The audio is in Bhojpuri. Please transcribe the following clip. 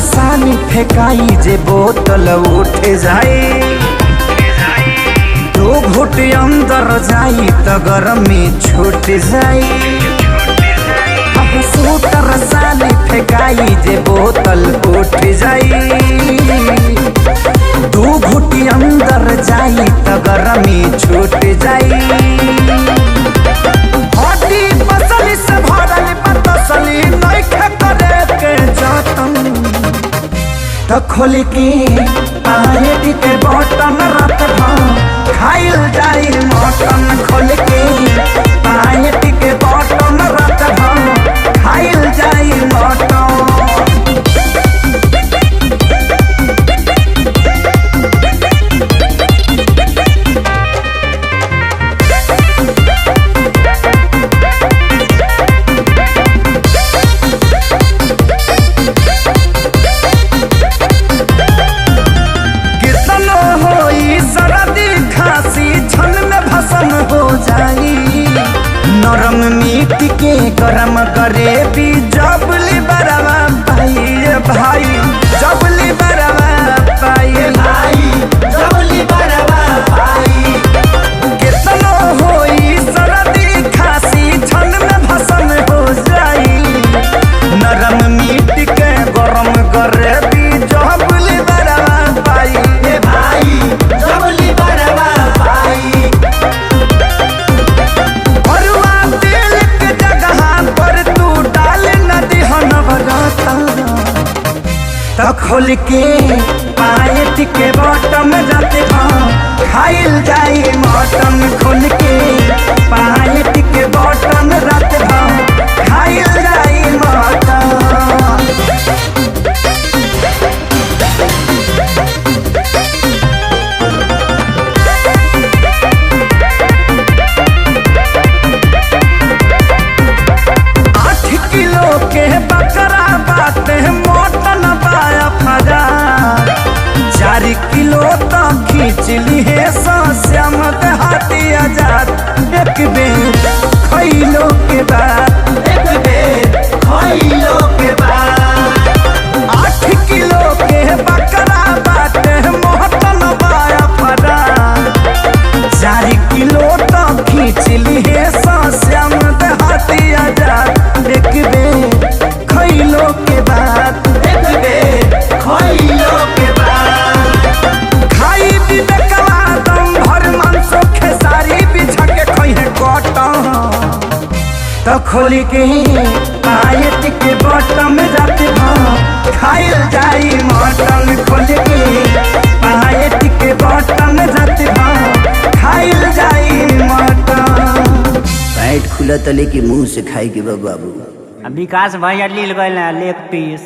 सानी फेंकाई जे बोतल उठ जाए, दो घुट अंदर जाई तो गर्मी छूट जाए। अब सूटर सानी फेंकाई जे बोतल उठ जाए, दो घुट अंदर जाई तो गर्मी छूट जाए। हड्डी पसली से भरल पतसली नइखे करे के जतन, तो खोल के पायट के बटन रात भर खाइल जाई मटन। खोल के पायट के बटन रात भर खाइल जाई मटन। नरम मीट के गरम करे भी जबली बरवा पाई भाई, जबली बरवा पाई भाई, जबली बरवा पाई। कितनो होई सर्दी खांसी छन में भसन हो जाई, नरम मीट के गरम करे भी जबली बरवा पाई भाई, जबली बरवा पाई। तो खोल के पायट के बटन जाते खाइल जाई मटन। खोल के पायट के बटन रात खाइल जाई मटन। के बकरा बाटे मटन पाया फजा, 4 किलो तो खींच ली है श्याम देहाती आजाद। एक बेर खइलो के बाद, एक बेर खइलो के बाद, 8 किलो के बकरा बाटे मटन पाया फजा, 4 किलो तो खींच ली है श्याम देहाती आजाद। एक बेर खइलो के बाद, एक बेर खइलो के बाद, खाई भी बेकला दम भर मांसो खेसारी बिछा के खइहे कटन। तो खोल के पायट के बटन जाते खाइल जाई मटन। खोल के पायट के बटन जाते खाइल जाई मटन। पैंट खुला तले के मुंह से खाई के बाबू। विकास भैया लील गए लेग पीस।